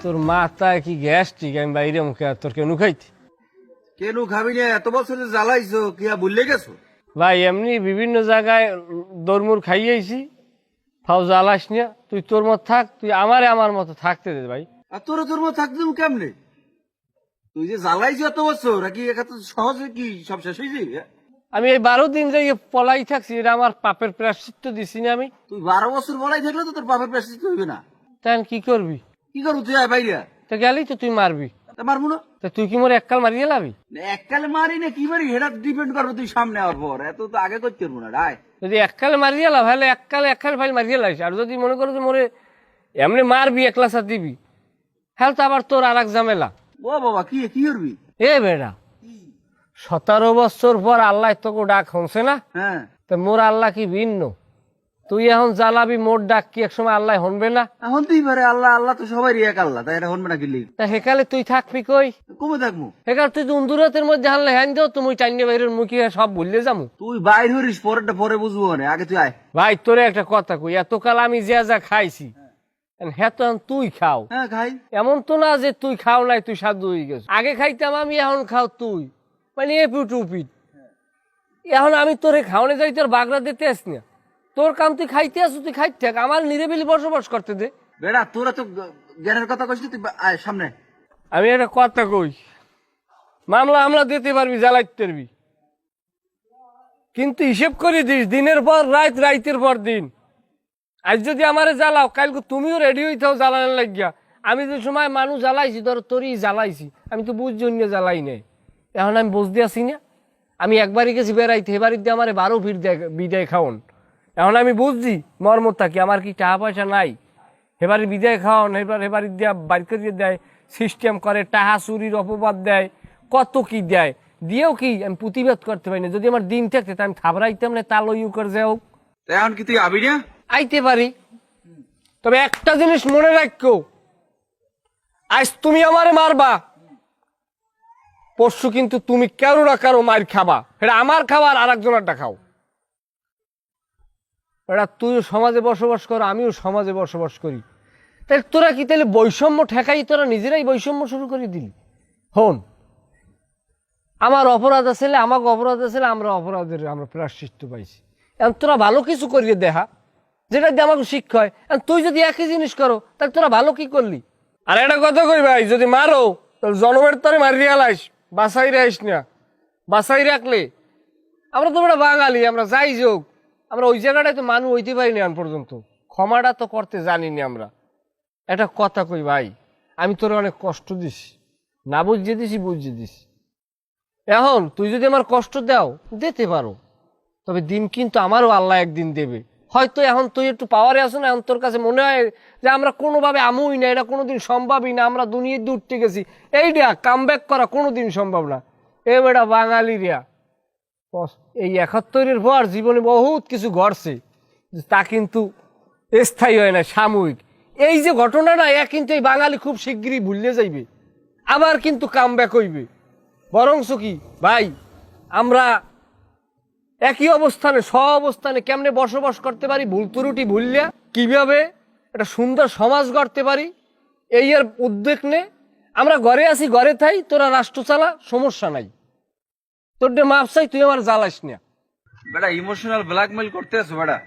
তোর মাথায় কি গ্যাস্ট্রিক? আমি বাইরে মুখে তোর কেন খাইতি? কেন খাবি না? এত বছর যে জ্বালাইছো কি আর ভুললে গেছো? ভাই এমনি বিভিন্ন জায়গায় দরমুর খাইয়েছি, ফাও জ্বালাস না। তুই তোর মত থাক, তুই আমারে আমার মতো থাকতে দে ভাই। আর তোর মতো থাকতে দেবো কেমনে? তুই যে জ্বালাইছো এত বছর কি এত সহজে কি সব শেষ হয়ে যাবে? আমি এই 12 দিন যে পলাই থাকছি, এটা আমার পাপের প্রায়শ্চিত্ত দিছি না আমি। তুই 12 বছর বলাই থাকলে তো তোর বাপের প্রেসিডেন্ট হইবে না। তাই কি করবি? কি করবো তুই? বাইরে তো গেলি তো তুই মারবি, মারবো না। তা তুই কি মোর এককাল মারিয়ে লাবি? এককালে মারি না কি মারি হেটা ডিপেন্ড করবো তুই সামনে হওয়ার পর। এত তো আগে করতে পারবো না রায়। যদি এককালে মারিয়ে লাভ হলে এককালে ফাইল মারিয়ে লাইস। আর যদি মনে করো যে মোরে এমনি মারবি, একলা সাথ দিবি, হ্যাঁ তো আবার তোর আর এক ঝামেলা। ও বাবা কি কি করবি? এ বেড়া, 17 বছর পর আল্লাহ তোকে ডাক হনছে না? হ্যাঁ তো মোর আল্লাহ কি ভিন্ন? তুই এখন জ্বালাবি মোর ডাক, কি এক সময় আল্লাহ হনবে না? এখন তুই পারে আল্লাহ আল্লাহ তো সবাই এক আল্লাহ, তাই এটা হনবে না কিনলি? তা হেকালে তুই থাকবি কই? কমে থাকবো? হেকাল তুই তো উন্দুরাতের মধ্যে হারলে হ্যান দেও, তুমি টাইনে বাইরের মুখে সব ভুললে যাবো। তুই বাইর হরিস, পরেরটা পরে বুঝবো না, আগে তুই আয়। ভাই তোরে একটা কথা কই, এতকাল আমি যা খাইছি, হ্যাঁ তো এখন তুই খাও। হ্যাঁ খাই। এমন তো না যে তুই খাও নাই, তুই সাধু হয়ে গেছ। আগে খাইতাম আমি, এখন খাও তুই, মানে এ পিট। এখন আমি তোরে খাওয়ানে যাই, তোর বাগড়া দিতে আস না। তোর কাম তুই খাইতে আসু, তুই খাইতে থাক, আমার নিরিবিলি বসবাস করতে দে। বেড়া তোরা তো জ্ঞানের কথা কইছিস, তুই আয় সামনে। আমি একটা কথা কই, মামলা দিতে পারবি, জ্বালাইতে পারবি, কিন্তু হিসেব করে দিস, দিনের পর রাত, রাইতের পর দিন। আজ যদি আমারে জ্বালাও, কালকে তুমিও রেডি হয়ে থাও জ্বালানোর লাগিয়া। আমি যে সময় মানুষ জ্বালাইছি, ধর তোরই জ্বালাইছি, আমি তো বুঝ জন্য জ্বালাই নাই। এখন আমি বুঝতে আসি না, আমি একবারই গেছি বেড়াইতে, এবারই দিয়ে আমার 12 ফির বিদায় খাওন। এখন আমি বুঝছি মর্মতা কি, আমার কি টাকা পয়সা নাই, এবারে বিদায় খাওয়ান, এবারে দিয়া বাড়ি করিয়ে দেয়, সিস্টেম করে, টাহা চুরির অপবাদ দেয়, কত কি দেয়, দিয়েও কি আমি প্রতিবাদ করতে পারি না। যদি আমার দিন থাকতে তা আমি থাবড়াইতাম না, তাল ইউ করে যাও। এখন কি তুই আবি না? আইতে পারি, তবে একটা জিনিস মনে রাখো, আজ তুমি আমারে মারবা, পরশু কিন্তু তুমি কারো মার খাবা। এটা আমার খাবার আর একজনেরটা খাও। এটা তুই সমাজে বসবাস কর, আমিও সমাজে বসবাস করি, তাহলে তোরা কি তাহলে বৈষম্য ঠেকাই, তোরা নিজেরাই বৈষম্য শুরু করে দিলি। হন, আমার অপরাধ আছে, আমাকে অপরাধ আছে, আমরা প্রায়শ্চিত্ত পাইছি। এখন তোরা ভালো কিছু করিয়ে দেখা, যেটা দিয়ে আমাকে শিক্ষা হয়। তুই যদি একই জিনিস করো, তাহলে তোরা ভালো কি করলি? আর একটা কথা কই ভাই, যদি মারো তাহলে জনমের তরে মারিয়ে লাইস, বাসাই রাইস না। বাসাই রাখলে আমরা তো বড় বাঙালি, আমরা যাই যোগ, আমরা ওই জায়গাটায় তো মানুষ হইতে পারিনি এখন পর্যন্ত, ক্ষমাটা তো করতে জানিনি আমরা। একটা কথা কই ভাই, আমি তোরে অনেক কষ্ট দিস, না বুঝিয়ে দিছি, বুঝিয়ে দিস। এখন তুই যদি আমার কষ্ট দাও, দিতে পারো, তবে দিন কিন্তু আমারও আল্লাহ একদিন দেবে। হয়তো এখন তুই একটু পাওয়ারে আসো না, এখন তোর কাছে মনে হয় যে আমরা কোনোভাবে আমুই না, এটা কোনোদিন সম্ভবই না, আমরা দুনিয়ায় উঠতে গেছি, এইটা কাম ব্যাক করা কোনোদিন সম্ভব না। এ বেটা বাঙালিরা এই 71-এর পর জীবনে বহুত কিছু ঘটছে, তা কিন্তু স্থায়ী হয় না, সাময়িক। এই যে ঘটনাটা, কিন্তু এই বাঙালি খুব শিগগিরই ভুলে যাইবে, আবার কিন্তু কাম ব্যাক হইবে। বরংস কি ভাই, আমরা একই অবস্থানে, অবস্থানে কেমনে বসবাস করতে পারি, ভুল ত্রুটি ভুললিয়া কিভাবে একটা সুন্দর সমাজ গড়তে পারি, এই এর উদ্যোগ নে। আমরা ঘরে আছি, ঘরে থাই, তোরা রাষ্ট্র চালা, সমস্যা নাই, তোর মাপ চাই, তুই আমার জ্বালাস না। বেটা ইমোশনাল ব্ল্যাকমেল করতে আছো বেটা।